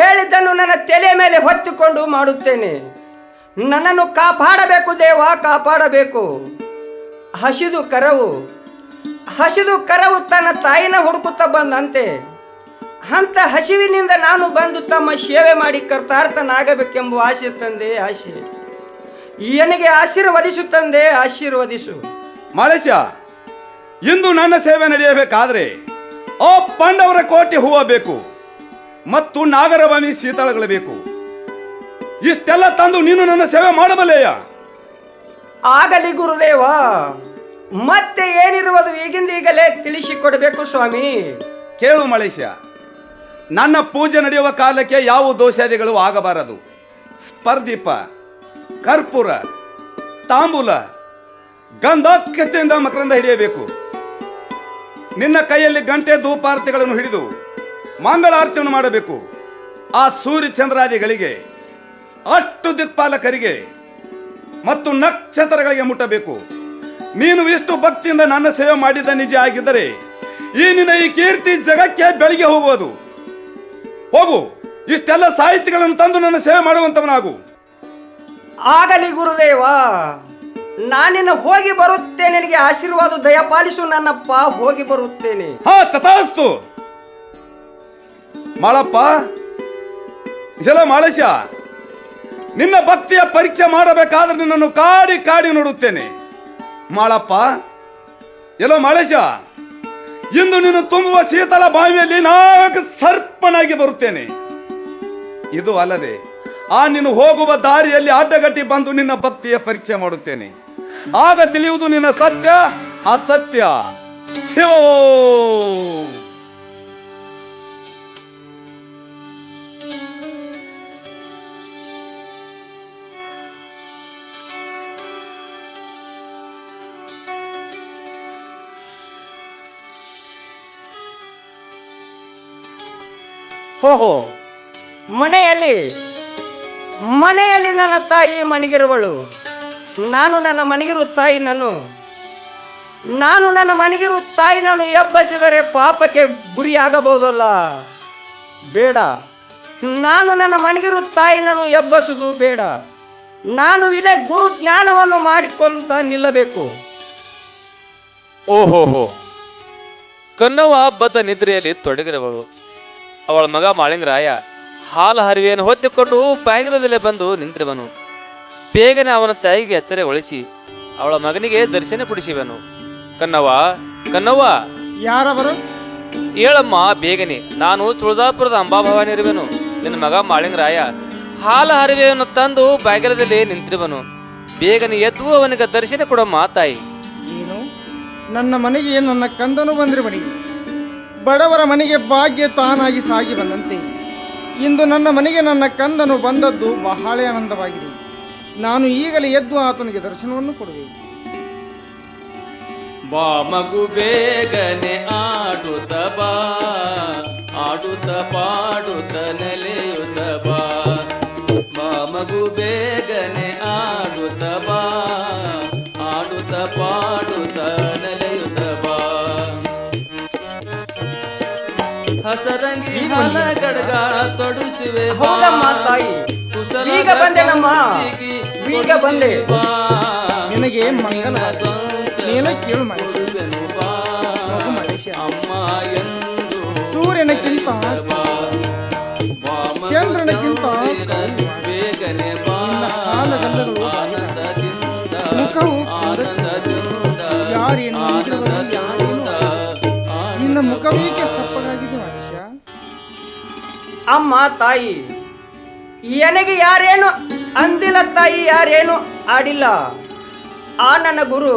ಹೇಳಿದ್ದನ್ನು ನನ್ನ ತಲೆ ಮೇಲೆ ಹೊತ್ತುಕೊಂಡು ಮಾಡುತ್ತೇನೆ. ನನ್ನನ್ನು ಕಾಪಾಡಬೇಕು ದೇವ, ಕಾಪಾಡಬೇಕು. ಹಸಿದು ಕರವು ತನ್ನ ತಾಯಿನ ಹುಡುಕುತ್ತಾ ಬಂದಂತೆ ಅಂತ ಹಸಿವಿನಿಂದ ನಾನು ಬಂದು ತಮ್ಮ ಸೇವೆ ಮಾಡಿ ಕರ್ತಾರ್ಥನಾಗಬೇಕೆಂಬ ಆಸೆ ತಂದೆ, ಆಸೆ. ನನಗೆ ಆಶೀರ್ವದಿಸು ತಂದೆ, ಆಶೀರ್ವದಿಸು. ಮಾಲೇಶ, ಇಂದು ನನ್ನ ಸೇವೆ ನಡೆಯಬೇಕಾದ್ರೆ ಆ ಪಾಂಡವರ ಕೋಟೆ ಹೂವ ಬೇಕು ಮತ್ತು ನಾಗರವಾಣಿ ಶೀತಳಗಳು ಬೇಕು. ಇಷ್ಟೆಲ್ಲ ತಂದು ನೀನು ನನ್ನ ಸೇವೆ ಮಾಡಬಲ್ಲೆಯ? ಆಗಲಿ ಗುರುದೇವ, ಮತ್ತೆ ಏನಿರುವುದು ಈಗಿಂದೀಗಲೇ ತಿಳಿಸಿಕೊಡಬೇಕು ಸ್ವಾಮಿ. ಕೇಳು ಮಲೇಶ, ನನ್ನ ಪೂಜೆ ನಡೆಯುವ ಕಾಲಕ್ಕೆ ಯಾವ ದೋಷಾದಿಗಳು ಆಗಬಾರದು. ಸ್ಪರ್ದೀಪ, ಕರ್ಪೂರ, ತಾಂಬೂಲ, ಗಂಧಾಕ್ಷತೆಯಿಂದ ಮಕರಂದ ಹಿಡಿಯಬೇಕು. ನಿನ್ನ ಕೈಯಲ್ಲಿ ಗಂಟೆ ಧೂಪಾರತಿಗಳನ್ನು ಹಿಡಿದು ಮಂಗಳಾರತಿಯನ್ನು ಮಾಡಬೇಕು. ಆ ಸೂರ್ಯ ಚಂದ್ರಾದಿಗಳಿಗೆ, ಅಷ್ಟು ದಿಕ್ಪಾಲಕರಿಗೆ ಮತ್ತು ನಕ್ಷತ್ರಗಳಿಗೆ ಮುಟ್ಟಬೇಕು. ನೀನು ಇಷ್ಟು ಭಕ್ತಿಯಿಂದ ನನ್ನ ಸೇವೆ ಮಾಡಿದ ನಿಜ ಆಗಿದ್ದರೆ ನಿನ್ನ ಈ ಕೀರ್ತಿ ಜಗಕ್ಕೆ ಬೆಳಿಗ್ಗೆ ಹೋಗುವುದು. ಹೋಗು, ಇಷ್ಟೆಲ್ಲ ಸಾಹಿತ್ಯಗಳನ್ನು ತಂದು ನನ್ನ ಸೇವೆ ಮಾಡುವಂತವನಾಗು. ಆಗಲಿ ಗುರುದೇವ, ನಾನಿನ್ನು ಹೋಗಿ ಬರುತ್ತೇನೆ. ನನಗೆ ಆಶೀರ್ವಾದ ದಯಪಾಲಿಸು ನನ್ನಪ್ಪ, ಹೋಗಿ ಬರುತ್ತೇನೆ. ಹಾ, ತಥಾಸ್ತು. ಮಾಳಪ್ಪ, ಜಲ ಮಾಳೇಶ, ನಿನ್ನ ಭಕ್ತಿಯ ಪರೀಕ್ಷೆ ಮಾಡಬೇಕಾದ್ರೆ ನಿನ್ನನ್ನು ಕಾಡಿ ಕಾಡಿ ನೋಡುತ್ತೇನೆ. ಮಾಳಪ್ಪ, ಎಲ್ಲೋ ಮಾಳೇಶ, ಇಂದು ನೀನು ತುಂಬುವ ಶೀತಲ ಬಾವಿಯಲ್ಲಿ ನಾಲ್ಕು ಸರ್ಪನಾಗಿ ಬರುತ್ತೇನೆ. ಇದು ಅಲ್ಲದೆ ನೀನು ಹೋಗುವ ದಾರಿಯಲ್ಲಿ ಅಡ್ಡಗಟ್ಟಿ ಬಂದು ನಿನ್ನ ಭಕ್ತಿಯ ಪರೀಕ್ಷೆ ಮಾಡುತ್ತೇನೆ. ಆಗ ತಿಳಿಯುವುದು ನಿನ್ನ ಸತ್ಯ ಅಸತ್ಯ. ಶಿವ ಓಹೋ, ಮನೆಯಲ್ಲಿ ನನ್ನ ತಾಯಿ ಮಣಗಿರುವಳು. ನಾನು ನನ್ನ ಮಣಗಿರುವ ತಾಯಿ ನಾನು ಎಬ್ಬಸಿದರೆ ಪಾಪಕ್ಕೆ ಗುರಿಯಾಗಬಹುದಲ್ಲ. ಬೇಡ, ನಾನು ನನ್ನ ಮಣಗಿರುವ ತಾಯಿ ನಾನು ಎಬ್ಬಸುವುದು ಬೇಡ. ನಾನು ಇದೇ ಗುರು ಜ್ಞಾನವನ್ನು ಮಾಡಿಕೊಂತ ನಿಲ್ಲಬೇಕು. ಓಹೋಹೋ, ಕನ್ನವ್ವ ಹಬ್ಬದ ನಿದ್ರೆಯಲ್ಲಿ ತೊಡಗಿರುವಳು. ಅವಳ ಮಗ ಮಾಳಿಂಗರಾಯ ಹಾಲು ಹರಿವೆಯನ್ನು ಹೊತ್ತಿಕೊಂಡು ಬಾಗಿಲದಲ್ಲೇ ಬಂದು ನಿಂತಿರುವನು. ಬೇಗನೆ ಅವನ ತಾಯಿಗೆ ಎಚ್ಚರಗೊಳಿಸಿ ಅವಳ ಮಗನಿಗೆ ದರ್ಶನ ಕೊಡಿಸಿವನು. ಕನ್ನವ್ವ, ಯಾರವರು? ಹೇಳಮ್ಮ ಬೇಗನೆ. ನಾನು ತುಳಜಾಪುರದ ಅಂಬಾಭವಾನಿ ಇರುವೆನು. ನಿನ್ನ ಮಗ ಮಾಳಿಂಗರಾಯ ಹಾಲು ಹರಿವೆಯನ್ನು ತಂದು ಬಾಗಿಲದಲ್ಲಿ ನಿಂತಿರುವನು. ಬೇಗನೆ ಎದ್ದು ಅವನಿಗೆ ದರ್ಶನ ಕೊಡಮ್ಮ ತಾಯಿ. ಏನು, ನನ್ನ ಮನೆಗೆ ನನ್ನ ಕಂದನು ಬಂದ್ರೆ ಬಡಿ. ಬಡವರ ಮನೆಗೆ ಭಾಗ್ಯ ತಾನಾಗಿ ಸಾಗಿ ಬಂದಂತೆ ಇಂದು ನನ್ನ ಮನೆಗೆ ನನ್ನ ಕಂದನು ಬಂದದ್ದು ಬಹಳ ಆನಂದವಾಗಿದೆ. ನಾನು ಈಗಲೇ ಎದ್ದು ಆತನಿಗೆ ದರ್ಶನವನ್ನು ಕೊಡಬೇಕು. ಬಾ ಮಗು ಬೇಗನೆ ಆಡುತ್ತ ಬಾ, ಆಡುತ್ತ ಪಾಡುತ್ತ ನೆಲೆಯುತ್ತ ಬಾ. ಬಾ ಮಗು ಬೇಗನೆ ಆಡುತ್ತ ಬಾ, ಆಡುತ್ತ ಪಾಡುತ್ತ ನೆಲೆಯುತ್ತ ಬಾ. ಹಸರಂಗಿ ಹಾಲ ಗಡಗ ತೊಡಿಸುವೆ ಬಾ. ಹೌದಮ್ಮ ತಾಯಿ, ಈಗ ಬಂದೆನಮ್ಮ, ಈಗ ಬಂದೆ. ನಿನಗೆ ಮಂಗಲ ನೀನು ಕೇಳು ಸೂರ್ಯನಕ್ಕಿಂತ ಚಂದ್ರನಕ್ಕಿಂತ ಮುಖವು ಯಾರೇನು ನಿನ್ನ ಮುಖವೇಕೆ ಸಪ್ಪಗಾಗಿದೆ ಮನುಷ್ಯ? ಅಮ್ಮ ತಾಯಿ, ನನಗೆ ಯಾರೇನು ಅಂದಿಲ್ಲ ತಾಯಿ, ಯಾರೇನು ಆಡಿಲ್ಲ. ಆ ನನ್ನ ಗುರು